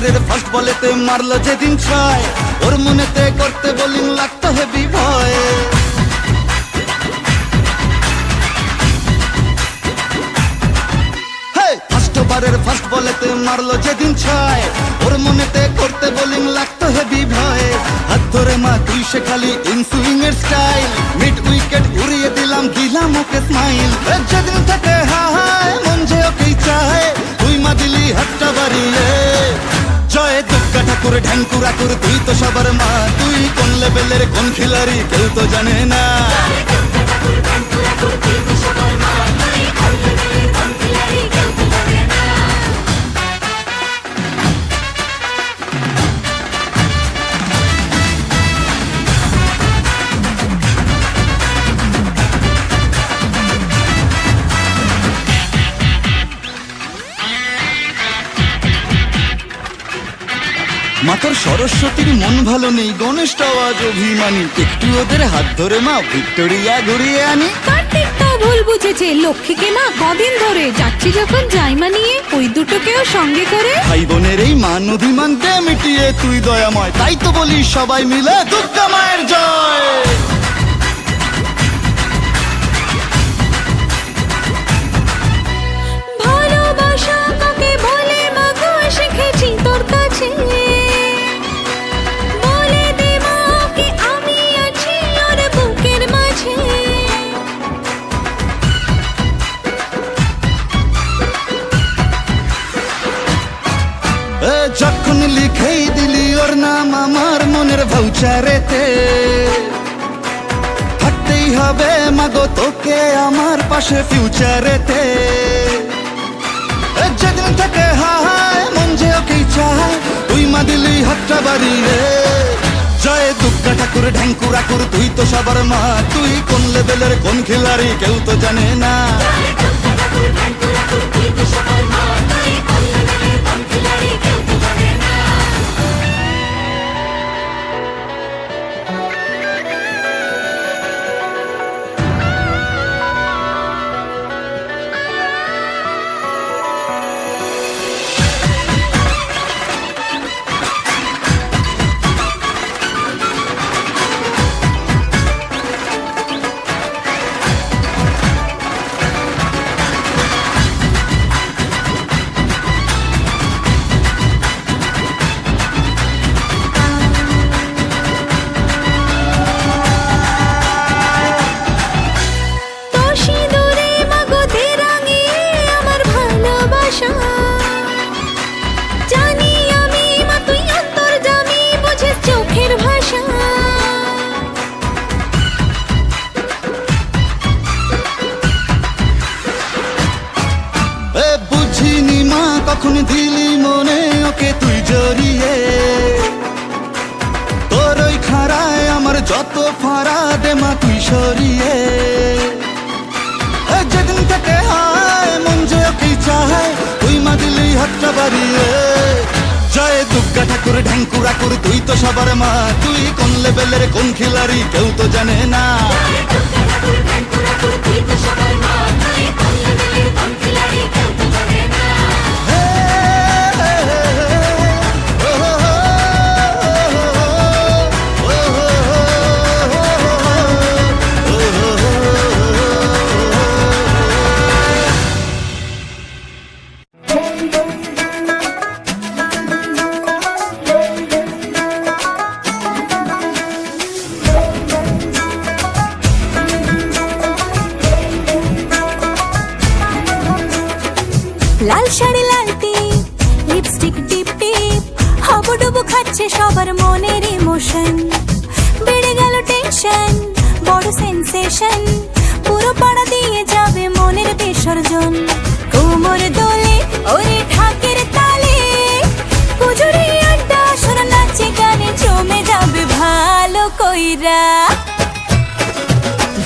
ওভারের ফার্স্ট বলেতে মারলো যেদিন ছয়, ওর মনেতে করতে বোলিং লাগতো হেভি ভয়। ফার্স্ট ওভারের ফার্স্ট বলেতে মারলো যেদিন ছয়, ওর মনেতে করতে বোলিং লাগতো হেভি ভয়। হাত ধরে মা তুই সে খালি ইনসুইং এর স্টাইল, মিড উইকেট উড়িয়ে দিলাম ওকে স্মাইল। যেদিন থেকে হায় মন যে ওকেই চায়, তুই মা দিলি হাতটা বাড়িয়ে। জয় দুর্গা ঠাকুর ঢ্যাঙ্কুর আকুর তুই তো সবার মা, তুই কোন লেভেলের কোন খিলাড়ি কেউ তো জানে না। মাতর সরস্বতীর মন ভালো নেই, গণেশটাও আজ অভিমানী, একটু ওদের হাত ধরে মা ভিক্টোরিয়া ঘুরিয়ে আনি। কার্তিক তো ভুল বুঝেছে, লক্ষ্মীকে মা কদিন ধরে যাচ্ছি যখন জাইমা নিয়ে, ওই দুটোকেও সঙ্গে করে। ভাই বোনের এই মান অভিমান দে মিটিয়ে তুই দয়াময়, তাই তো বলি সবাই মিলে দুর্গা মায়ের জয়। ভালোবাসা কাকে বলে মা গো শিখেছি তোর কাছে, বলে দে মা কি আমি আছি ওর বুকের মাঝে। যখন লিখেই দিলি ওর নাম আমার মনের ভাউচারেতে, থাকতেই হবে মাগো তোকে আমার পাশে ফিউচারেতে। যেদিন থেকে হায় মন যে ওকেই চায়, তুই মা দিলি হাতটা বাড়িয়ে। জয় দুর্গা ঠাকুর ঢ্যাঙ্কুর আকুর তুই তো সবার মা, তুই কোন লেভেলের কোন খিলাড়ি কেউ তো জানে না। জানি আমি মা তুই অন্তর্যামী, বুঝিস চোখের ভাষা। বুঝিনি মা কখন দিলি মনে ওকে তুই জড়িয়ে, তোর ওই খাড়ায় আমার যত ফাড়া দে মা তুই সরিয়ে। যেদিন থেকে হায় মন যে ওকেই চায়, তুই মা দিলি হাতটা বাড়িয়ে। জয় দুর্গা ঠাকুর ঢ্যাঙ্কুর আকুর তুই তো সবার মা, তুই কোন লেভেলের কোন খিলাড়ি কেউ তো জানে না। লাল শাড়ি লাল টিপ, লিপস্টিক টিপ টিপ, হাবুডুবু খাচ্ছে সবার মনের ইমোশন। বেড়ে গেল টেনশন, বড় সেন্সেশন, পুরো পাড়া দিয়ে যাবে মনের বিসর্জন। কোমর দোলে ওরে ঢাকের তালে, পুজোরে আড্ডা সুর নাচে গানে জমে যাবে ভালো কইরা।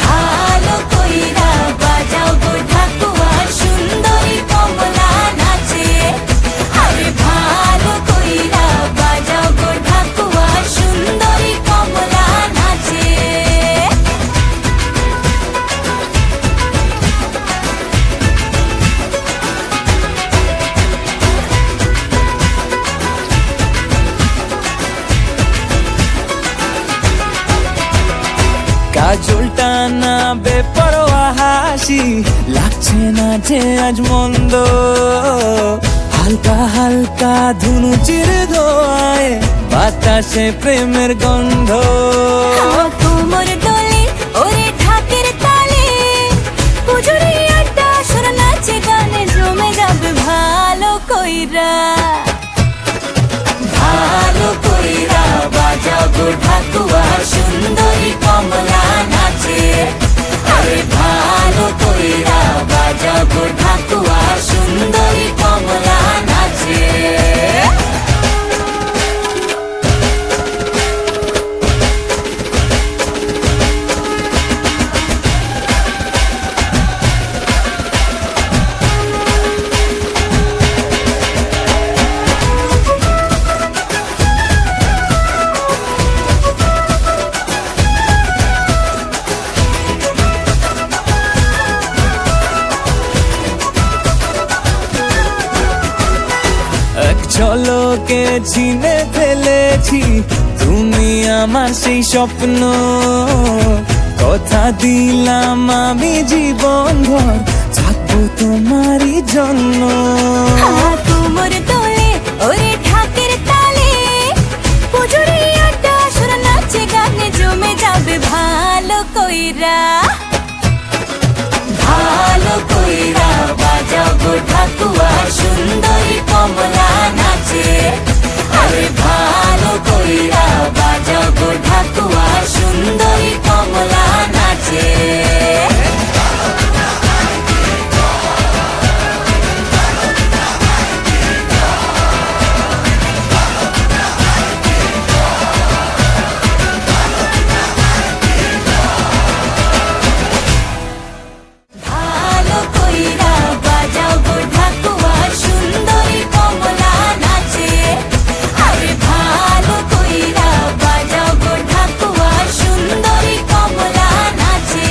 ভালো কইরা বাজাও গো ঢাকুয়া, সুন্দরী কমলা নাচে। আরে ভালো কইরা বাজাও গো ঢাকুয়া, সুন্দরী কমলা নাচে। টানা বেপরোয়া হাসি, লাগছে না যে আজ মন্দ, হালকা হালকা ধুনুচির ধোয়ায় বাতাসে প্রেমের গন্ধ। কোমর দোলে ওরে ঢাকের তালে, পুজোরে আড্ডা সুর নাচে গানে জমে যাবে ভালো কইরা। ভালো কইরা বাজাও গো ঢাকুয়া, সুন্দরী কমলা নাচে। আরে ভালো কইরা বাজাও গো ঢাকুয়া, সুন্দরী কমলা নাচে। এক ঝলকে চিনে ফেলেছি তুমি আমার সেই স্বপ্ন, কথা দিলাম আমি জীবন ভর থাকবো তোমারই জন্য। কোমর দোলে ওরে ঢাকের তালে, পুজোরে আড্ডা সুর নাচে গানে জমে যাবে ভালো কইরা। ভালো কইরা বাজাও গো ঢাকুয়া, সুন্দরী কমলা নাচে। আরে ভালো কইরা বাজাও গো ঢাকুয়া, সুন্দরী কমলা নাচে। ভালো কইরা বাজাও গো ঢাকুয়া, সুন্দরী কমলা নাচে। আরে ভালো কইরা বাজাও গো ঢাকুয়া, সুন্দরী কমলা নাচে।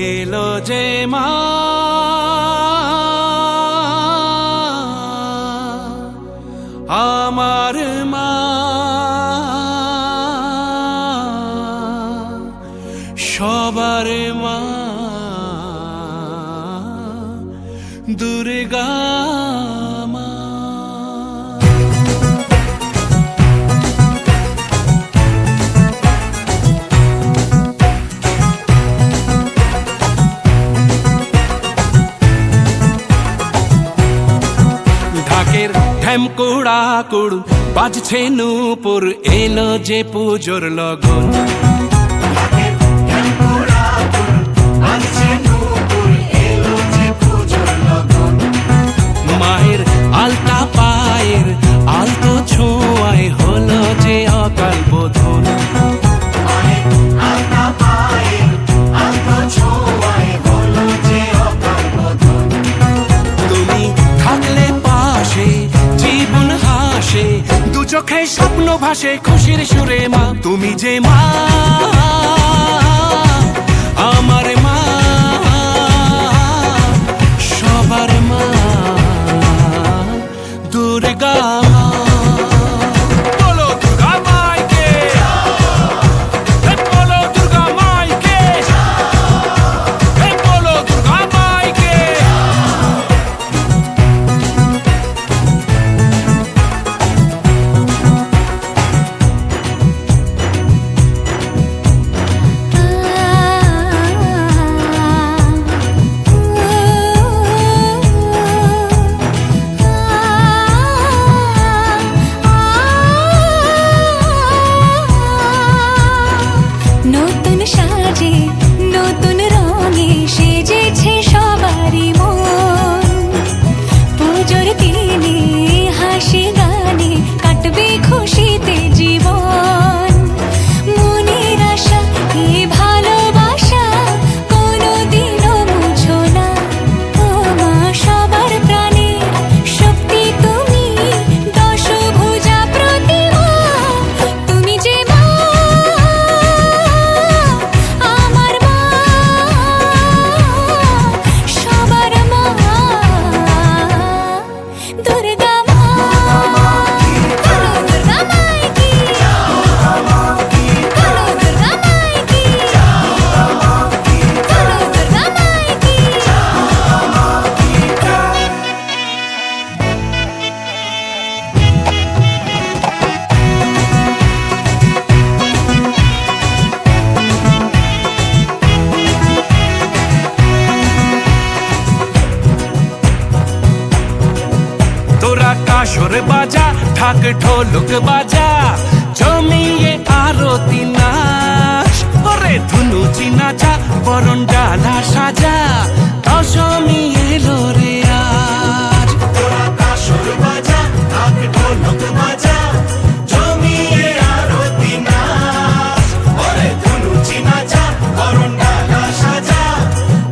এলো যে মা আমার মা, সবার মা দুর্গা মা। ঢাকের ঢ্যামকুড়া কুড় বাজছে নূপুর, এলো যে পুজোর লগন। মায়ের আলতা পায়ের আলতো ছোঁয়ায় হলো যে অকাল বোধন। তুমি থাকলে পাশে জীবন হাসে, দু চোখে স্বপ্ন ভাসে খুশির সুরে মা। তুমি যে মা আমার মা, সবার মা দুর্গা মা। বলো দুর্গা মাইকে, বলো দুর্গা মাইকে, বলো দুর্গা মাইকে। ঢাক ঢোলক বাজা জমিয়ে আরতি নাচ ওরে ধুনুচি নাচা বরণ ডালা সাজা দশমী এলো রে আজ তোরা কাসর বাজা ঢাক ঢোলক বাজা জমিয়ে আরতি নাচ ওরে ধুনুচি নাচা বরণ ডালা সাজা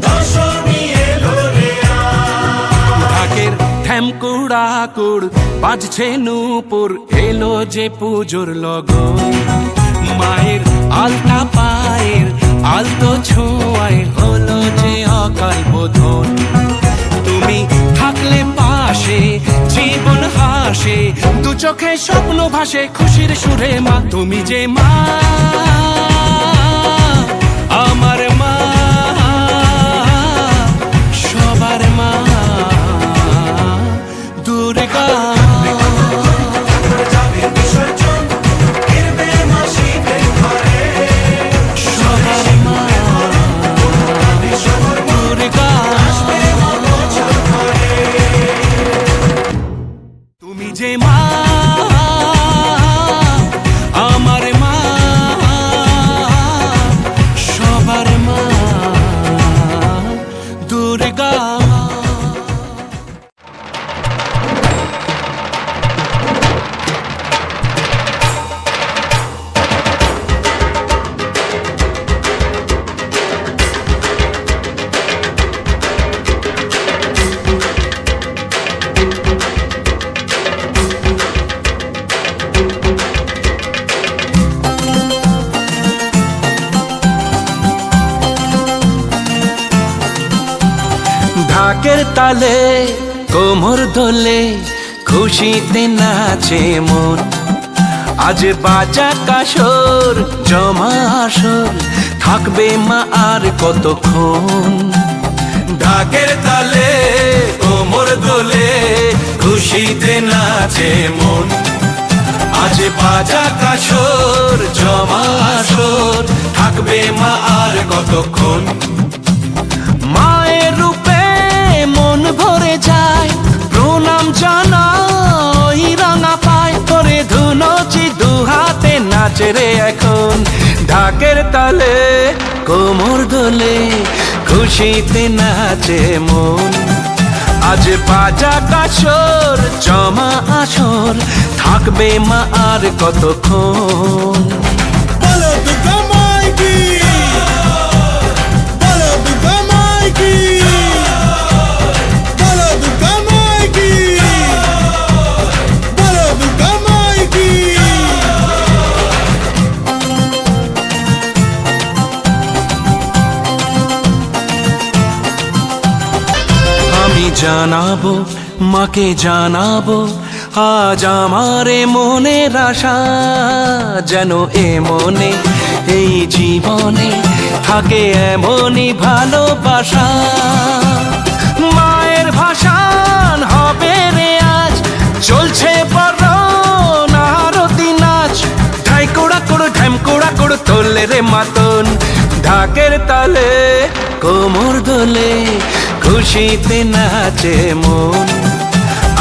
দশমী এলো রে আজ ঢাকের ঠ্যামকুড়া কুড় বাজছে নূপুর এলো যে পুজোর লগন মায়ের আলতা পায়ের আলতো ছোঁয়ায় হলো যে অকাল বোধন তুমি থাকলে পাশে জীবন হাসে দু চোখে স্বপ্ন ভাসে খুশির সুরে মা তুমি যে মা আমার মা সবার মা দুর্গা তুমি যে মা আমার মা সবার মা দুর্গা ঢাকের তালে কোমর দোলে খুশিতে নাচে মন আজ বাজা কাসর জমা আসর থাকবে মা আর কতক্ষণ ঢাকের তালে কোমর দোলে খুশিতে নাচে মন আজ বাজা কাসর জমা আসর থাকবে মা আর কতক্ষণ মায়ের রূপে মন ভরে যায় প্রণাম জানাই রাঙা পায় করে ধুনুচি দুহাতে নাচে রে এখন ঢাকের তালে কোমর দোলে খুশিতে নাচে মন আজ বাজা কাসর জমা আসর থাকবে মা আর কতক্ষণ বলো দুর্গা মাই কি বলো দুর্গা মাই কি বলো দুর্গা মাই কি বলো দুর্গা মাই কি আমি জানাবো মাকে জানাবো আজ আমারে মনের আশা যেন এ মনে এই জীবনে থাকে এমনই ভালোবাসা মায়ের ভাষান হবে রে আজ চলছে বরণ আরতি নাচ ঢাই কোড়া কোড় ঢ্যাম কোড়া কোড় তোলে রে মাতন ঢাকের তালে কোমর দোলে খুশিতে নাচে মন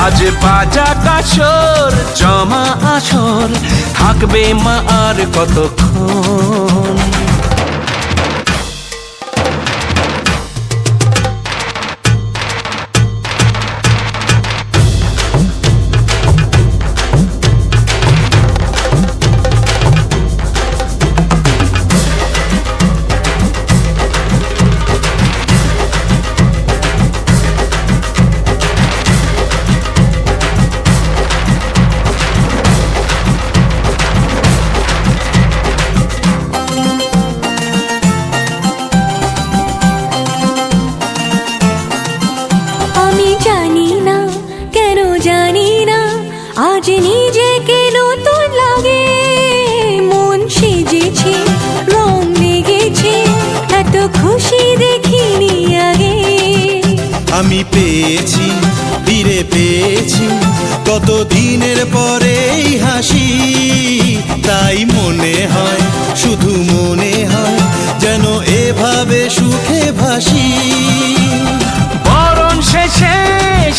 আজ বাজা কাসর জমা আসর থাকবে মা আর কতক্ষণ আজ নিজেকে নতুন লাগে মন সেজেছে রং লেগেছে এত খুশি দেখিনি আগে আমি পেয়েছি ফিরে পেয়েছি কত দিনের পরে এই হাসি তাই মনে হয় শুধু মনে হয় যেন এভাবে সুখে ভাসি বরণ শেষে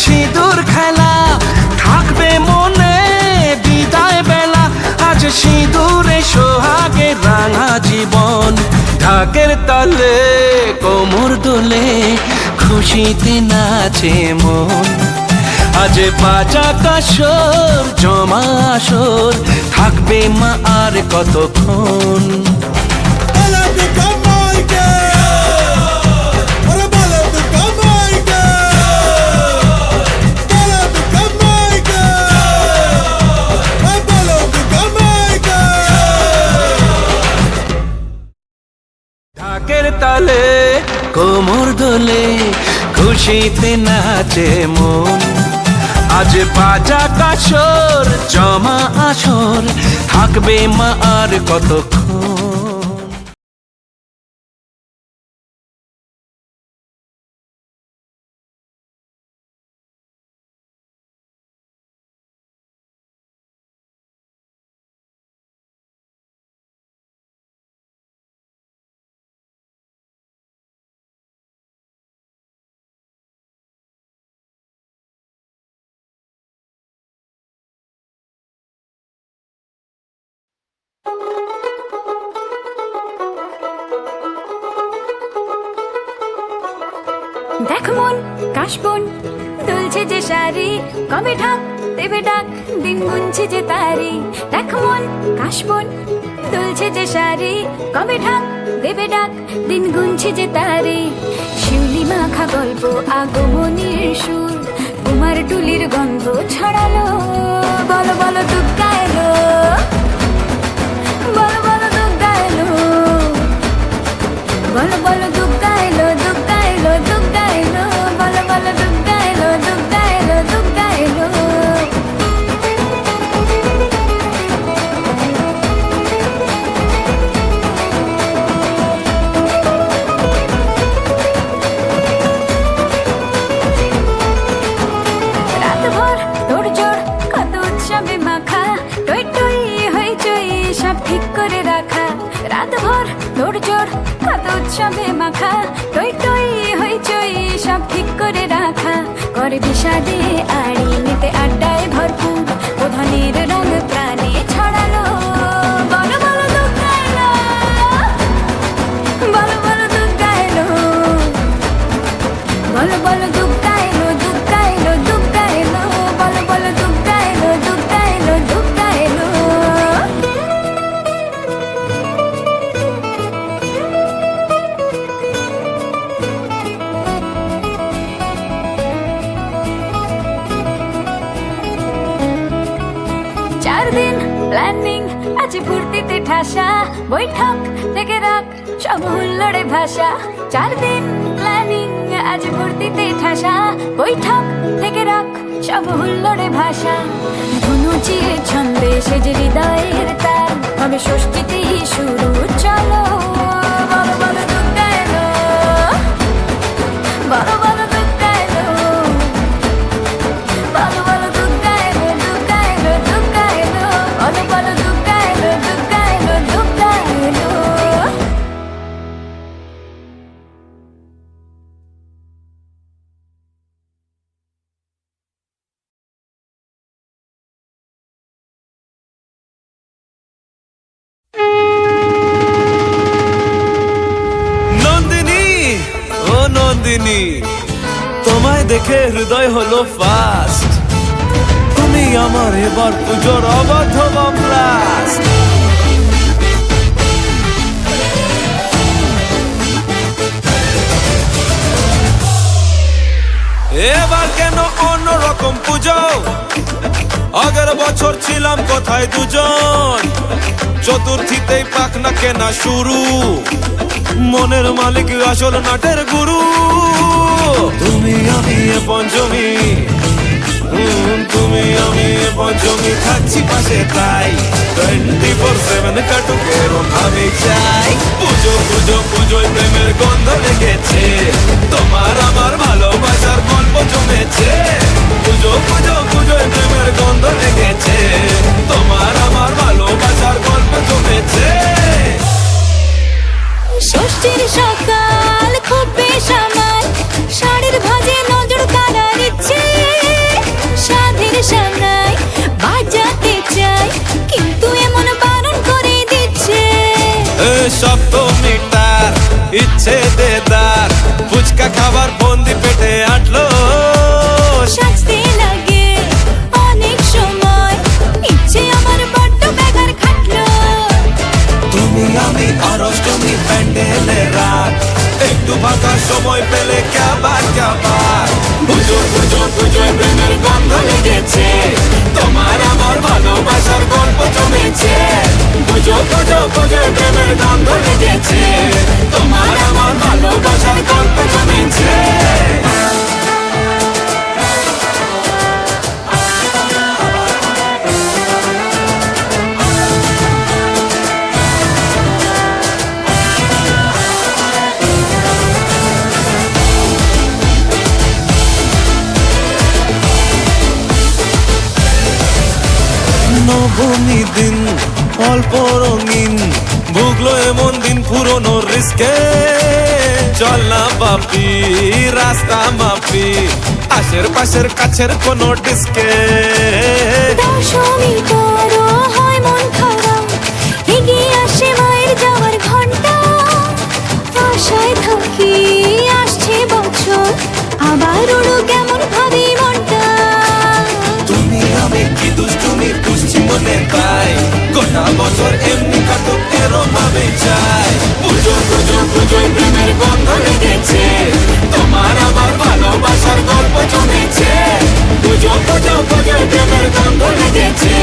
সিঁদুর খেলা থাকবে মনে সিঁদুরে সোহাগে রাঙা জীবন, ঢাকের তালে কোমর দোলে খুশিতে নাচে মন। আজ বাজা কাসর জমা আসর, থাকবে মা আর কতক্ষণ। ঢাকের তালে কোমর দোলে খুশিতে নাচে মন। আজ বাজা কাসর জমা আসর, থাকবে মা আর কতক্ষণ। দেখ মন কাশবন দুলছে যে শাড়ি, কবে ঢাক দেবে ডাক দিন গুনছে যে তারি। দেখ মন কাশবন দুলছে যে শাড়ি, কবে ঢাক দেবে ডাক দিন গুনছে যে তারি। শিউলি মাখা গল্প আগমনীর সুর, কুমার টুলির গন্ধ ছড়ালো। বলো বলো দুগ্গা এলো, বলো বলো দুগ্গা এলো, বলো বলো দুগ্গা এলো, দুগ্গা এলো, দুগ্গা এলো, বলো বলো দুগ্গা এলো, দুগ্গা এলো, দুগ্গা এলো। রাতভর তোড়জোড় কত উৎসবে মাখা, টই টই হইচই সব ঠিক করে রাখা। রাতভর তোড়জোড় কত উৎসবে মাখা, টই টই হইচই সব ঠিক করে রাখা। করে বিষাদে আড়ি নিতে আড্ডায় ভরপুর, প্রধানের রঙ প্রাণে ছড়ালো। বলো বলো দুগ্গা এলো, বলো বলো দুগ্গা এলো, বলো বলো দুগ্গা এলো, দুগ্গা এলো, দুগ্গা এলো, বলো বলো দুগ্গা এলো, দুগ্গা এলো, দুগ্গা এলো। চার দিন প্ল্যানিং আজ ফুর্তিতে ঠাসা, বৈঠক থেকে রাখ সব হুল্লোড়ে ভাষা। চার দিন প্ল্যানিং আজ ফুর্তিতে ঠাসা, বৈঠক থেকে রাখ সব হুল্লোড়ে ভাষা। ধনুচির ছন্দে সেজে হৃদয়ের তার, হবে ষষ্ঠীতেই শুরু চলো। বলো বলো দুগ্গা এলো, বলো বলো দুগ্গা এলো, বলো বলো দুগ্গা এলো, দুগ্গা এলো, দুগ্গা এলো, বলো বলো দুগ্গা এলো, দুগ্গা এলো, দুগ্গা এলো। নন্দিনী, ও নন্দিনী, তোমায় দেখে হৃদয় হলো ফাস্ট। তুমি আমার এবার পুজোর অবাধ ব্লাস্ট। এবার কেন অন্যরকম পুজো, আগের বছর ছিলাম কোথায় দুজন। চতুর্থীতেই পাখনা কেনা শুরু, মনের মালিক আসল নাটের গুরু। তুমি আমি এ পঞ্চমী, তুমি আমি এ পঞ্চমী, থাকছি পাশে তাই 24/7 কাটুক এরম আমি চাই। পুজো পুজো পুজোয় প্রেমের গন্ধ লেগেছে, তোমার আমার ভালোবাসার গল্প জমেছে। পুজো পুজো পুজোয় প্রেমের গন্ধ লেগেছে, তোমার আমার ভালোবাসার গল্প জমেছে। ষষ্ঠীর সকাল খুব বেসামাল, শাড়ির ভাজে নজর কাড়ার ইচ্ছে। সাধের সামনায় বাজাতে চাই, কিন্তু এমন বারণ সপ্তমীটার ইচ্ছে দেদার ফুচকা খাবার বন্দি পেটে আটলো সাজতে লাগে অনেক সময় ইচ্ছে আমার বড্ড বেগার খাটলো তুমি আমি আর অষ্টমী প্যান্ডেলে রাত একটু ফাঁকা সময় পেলে কাবার পুজো পুজো পুজোয় প্রেমের গন্ধ লেগেছে তোমার আমার ভালোবাসার গল্প জমেছে পুজো পুজো পুজোয় প্রেমের গন্ধ লেগেছে তোমার আমার ভালোবাসার গল্প জমেছে নবমী দিন অল্প রঙিন ভুগলো এমন দিন পুরনো রিস্কে চল না বাপি রাস্তা মাপি আশের পাশের কাছের কোনো ডিস্কে দশমী করো হয় মন খারাপ এগিয়ে আসে মায়ের যাওয়ার ঘন্টা আশায় থাকি আসছে বছর আবার উড়ো কেমন ভাবি মনটা তুমি আমি কি দুষ্টুমি বুঝছি মনে পাই গোটা বছর এমনি কাটুক এরম ভাবে চাই পুজো পুজো পুজোয় প্রেমের গন্ধ লেগেছে তোমার আমার ভালোবাসার গল্প জমেছে পুজো পুজো পুজোয় প্রেমের গন্ধ লেগেছে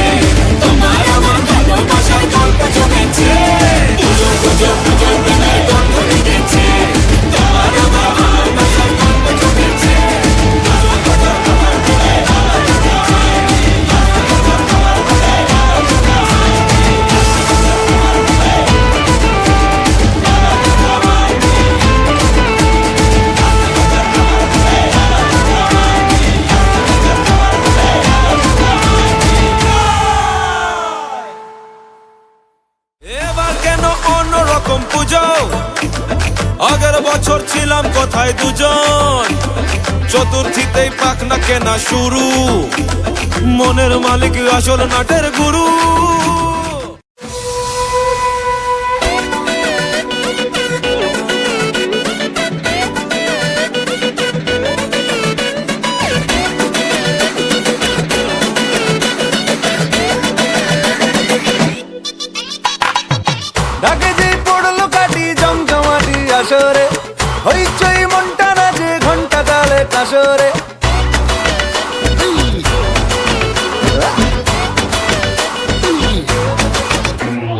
তোমার আমার ভালোবাসার গল্প জমেছে পুজো পুজো পুজোয় প্রেমের গন্ধ লেগেছে তোমার আমার ভালোবাসার গল্প জমেছে এবার কেন অন্যরকম পুজো আগের বছর ছিলাম কোথায় দুজন চতুর্থীতেই পাখনা কেনা শুরু মনের মালিক আসল নাটের গুরু ঢাকে যে পড়লো কাটি জমজমাটি আসরে হইচই মনটা নাচে ঘন্টা তালে কাসরে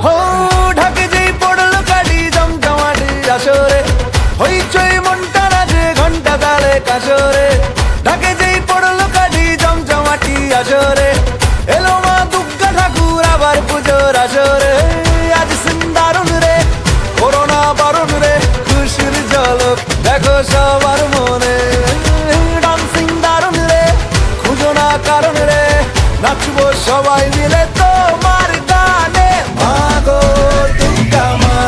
হো ঢাকে যে পড়লো কাটি জমজমাটি আসরে হইচই মনটা নাচে ঘন্টা তালে কাসরে ঢাকে যেই পড়লো কাটি জমজমাটি আসরে এলো মা দুর্গা ঠাকুর আবার পুজোর আসরে আজ সিন্দারুন রে করোনা বারণ রে খুশির ঝলক দেখো সবার মনে ডান্সিং দারুন রে খুঁজো না কারণ রে নাচবো সবাই মিলে তোমার গানে মাগো দুর্গা মা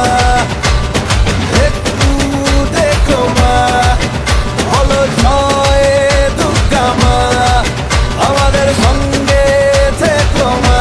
একটু দেখো মা বলো জয় দুর্গা মা আমাদের সঙ্গে থেকো মা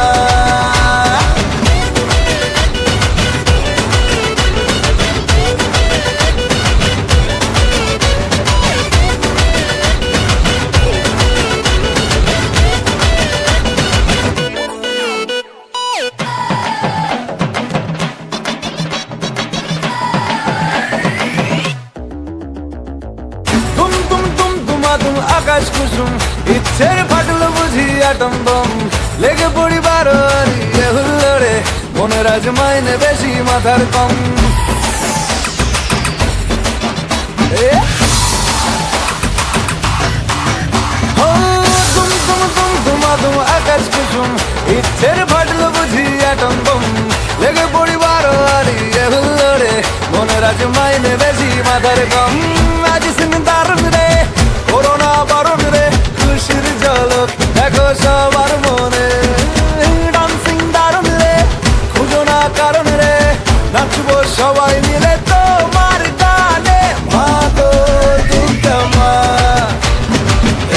তুম তুম তুম তুমা তুম আকাশ কুসুম ইচ্ছের ফাটলো বুঝি আটম বম লেগে পড়ি বারোয়ারি হুল্লোড়ে মনের আজ মাইনে বেশি মাথার কম এ ও তুম তুম তুম তুমা তুম আকাশ কুসুম ইচ্ছের ফাটলো বুঝি আটম বম লেগে পড়ি বারোয়ারি হুল্লোড়ে মনের আজ মাইনে বেশি মাথার কম আজ সিন্দারুন রে করোনা বারণ রে খুশির ঝলক দেখো সবার মনে ডান্সিং দারুন রে খুঁজো না কারণ রে নাচবো সবাই মিলে তোমার গানে মা গো দুর্গা মা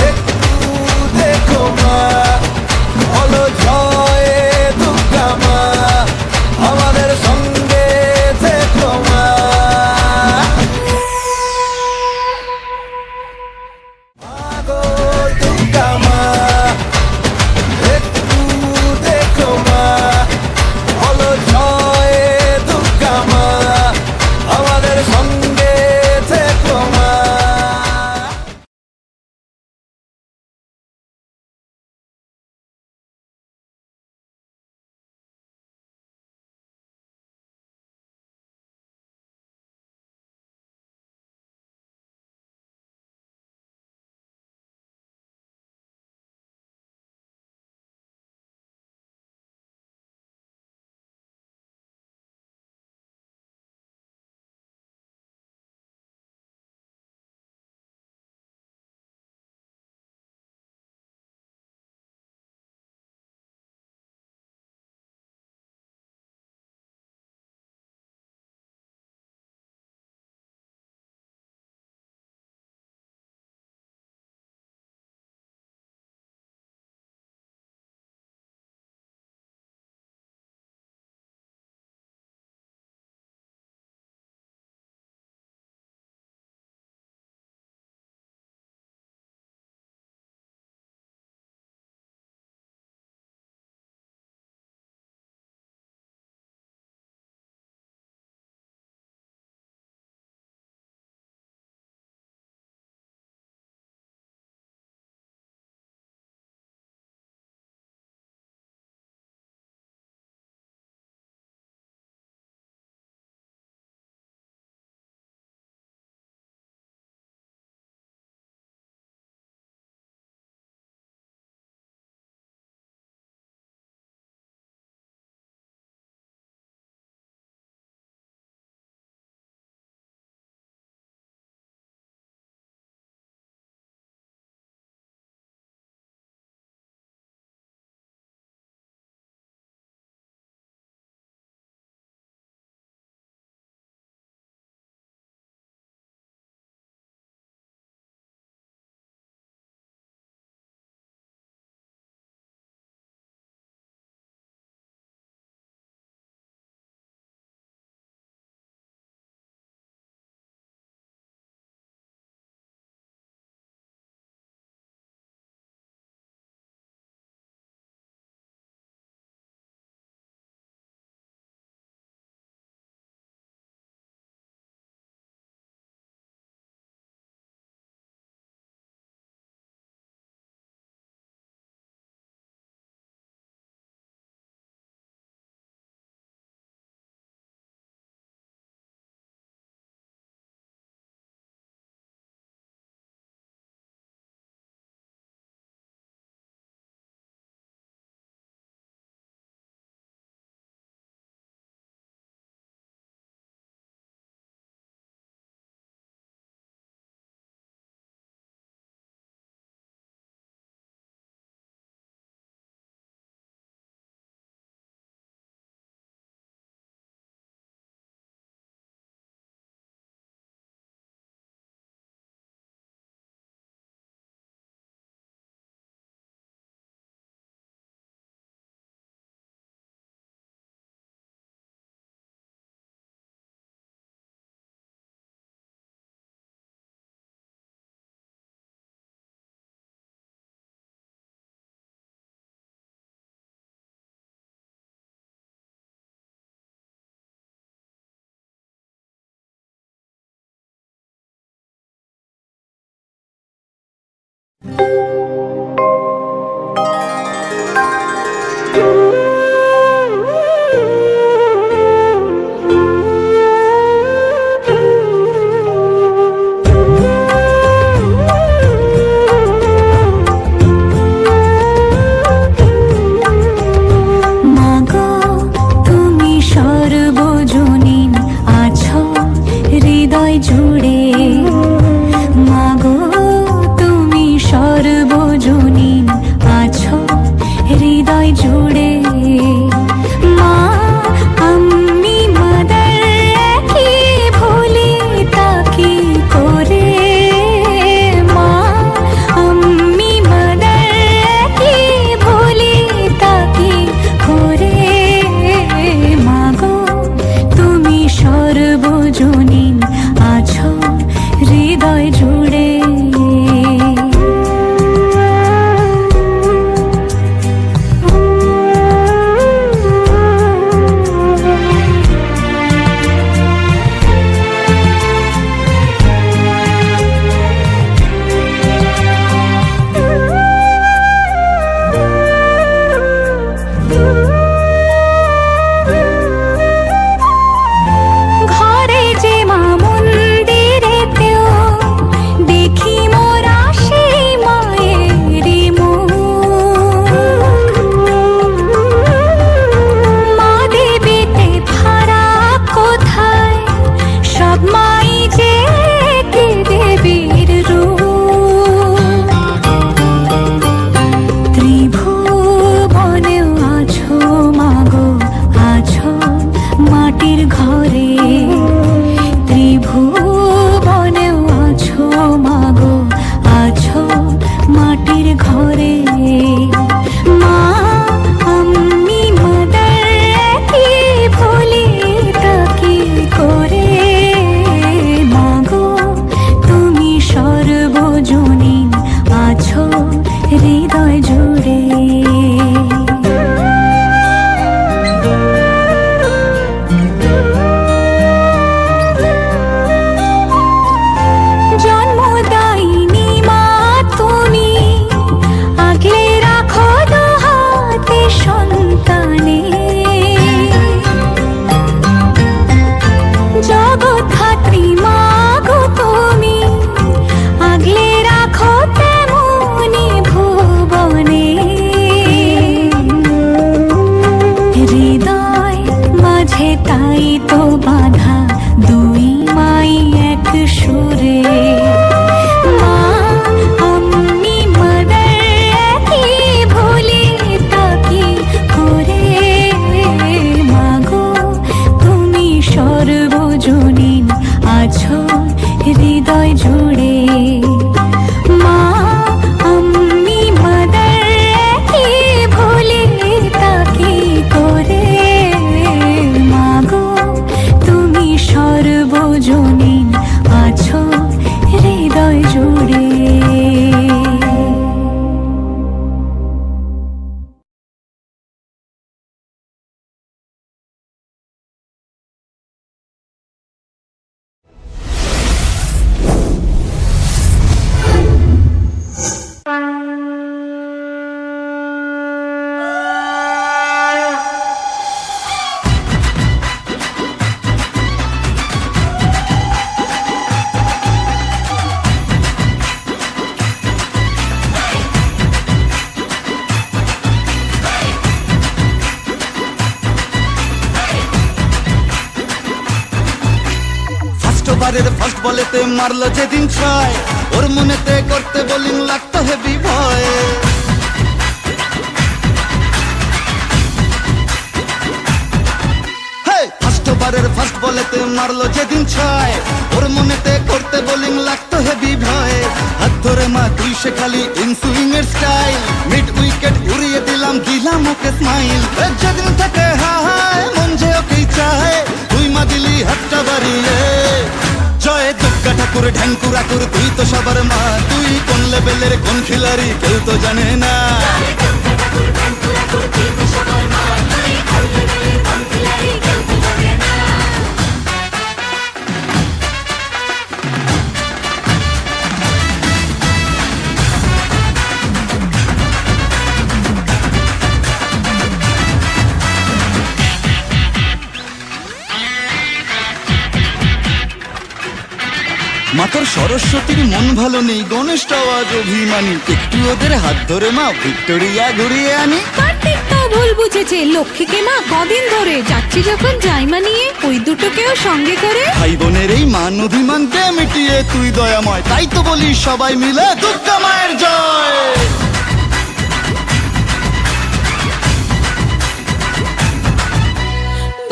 একটু দেখো মা বলো জয় দুর্গা মা আমাদের সঙ্গে থেকো মাগো তুমি সর্বজনীন আছো হৃদয় জুড়ে, মাগো তুমি সর্বজনীন আছো হৃদয় জুড়ে। মা আমি মাদার কি ভুলি তাকে করে, মা আমি মাদার কি ভুলি তাকে করে। মাগো তুমি সর্বজনীন আছো হৃদয় জুড়ে। ঘরে যে মা মন্দিরেতেও দেখি মোরা সেই মায়েরই মুখ। মা দেবীতে ফারাক কোথায়, সব মাই যে একে দেবীর রূপ। ত্রিভুবনেও আছো মাগো, আছো মাটির ঘরে। ত্রিভুবনেও আছো মাগো, আছো মাটির ঘরে। মা আমি মাদার কি ভুলি তাকে করে। মাগো তুমি সর্বজনীন আছো হৃদয় জুড়ে। জন্মদায়িনী মা তুমি আগলে রাখো দুহাতে সন্তানে। জগৎধাত্রী মা গো তুমি আগলে রাখো তেমনি ভুবনে। হৃদয় মাঝে তাই তো বাঁধা দুই মাই এক সুরে। মা আমি মাদার কি ভুলি তাকে করে। মাগো তুমি সর্বজনীন আছো হৃদয় জুড়ে। মা আমি মাদার কি ভুলি তাকে করে। মাগো তুমি সর্বজনীন আছো হৃদয় জুড়ে। ওভারের ফার্স্ট বলেতে মারলো যেদিন ছয়, ওর মনেতে করতে বোলিং লাগতো হেভি ভয়। ফার্স্ট ওভারের ফার্স্ট বলেতে মারলো যেদিন ছয়, ওর মনেতে করতে বোলিং লাগতো হেভি ভয়। হাত ধরে মা তুই সে খালি ইনসুইং এর স্টাইল, মিড উইকেট উড়িয়ে দিলাম দিলাম ওকে স্মাইল। যেদিন থেকে হায় মন যে ওকেই চায়, তুই মা দিলি হাতটা বাড়িয়ে। জয় দুর্গা ঠাকুর ঢ্যাঙ্কুরা তোর তুই তো সবার মা, তুই কোন লেভেলের কোন খিলাড়ি কেউ তো জানে না। মাতর সরস্বতীর মন ভালো নেই, গণেশটাও আজ অভিমানী, একটু ওদের হাত ধরে মা ভিক্টোরিয়া ঘুরিয়ে আনি। কার্তিক তো ভুল বুঝেছে, লক্ষ্মীকে মা কদিন ধরে যাচ্ছি যখন যাই মানিয়ে ওই দুটোকেও সঙ্গে করে। ভাই বোনের এই মান অভিমান দে মিটিয়ে তুই দয়াময়, তাই তো বলি সবাই মিলে দুর্গা মায়ের জয়।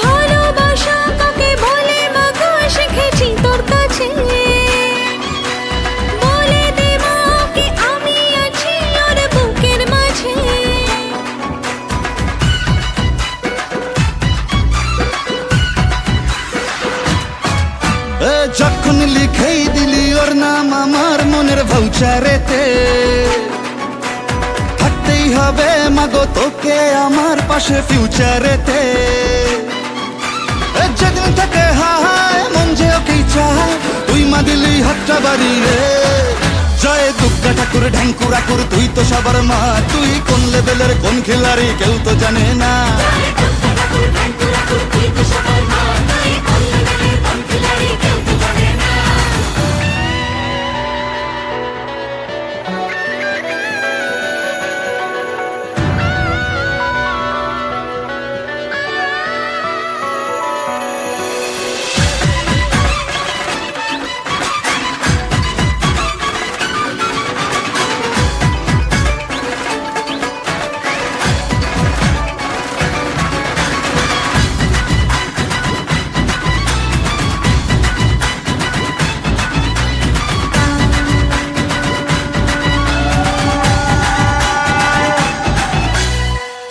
ভালোবাসা কাকে বলে মা গো শিখেছি তোর কাছে, বলে দে মা কি আমি আছি ওর বুকের মাঝে। যখন লিখেই দিলি ওর নাম আমার মনের ভাউচারেতে, থাকতেই হবে মাগো তোকে আমার পাশে ফিউচারেতে। যেদিন থেকে হায় মন যে ওকেই চায়, তুই মা দিলি হাতটা বাড়িয়ে। জয় দুর্গা ঠাকুর ঢ্যাঙ্কুর আকুর, তুই তো সবার মা, তুই কোন লেভেলের কোন খিলাড়ি কেউ তো জানে না।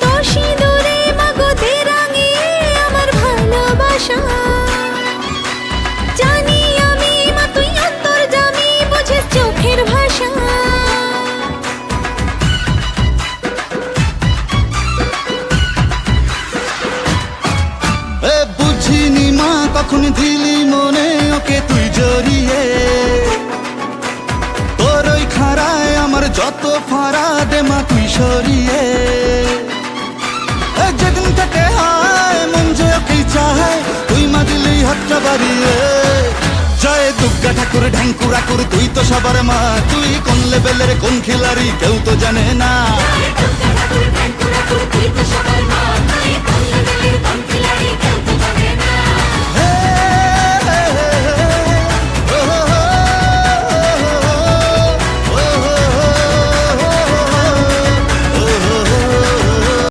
তো সিঁদুরে মা গো দে রাঙিয়ে আমার ভালোবাসা, জানি আমি মা তুই অন্তর্যামী বুঝিস চোখের ভাষা। বুঝিনি মা কখন দিলি মনে ওকে তুই জড়িয়ে, তোর ওই খাড়ায় আমার যত ফাড়া দে মা তুই সরিয়ে। যেদিন থেকে হায় মন যে ওকেই চায়, তুই মা দিলি হাতটা বাড়িয়ে। জয় দুর্গা ঠাকুর ঢ্যাঙ্কুর আকুর, তুই তো সবার মা, তুই কোন লেভেলের কোন খিলাড়ি কেউ তো জানে না।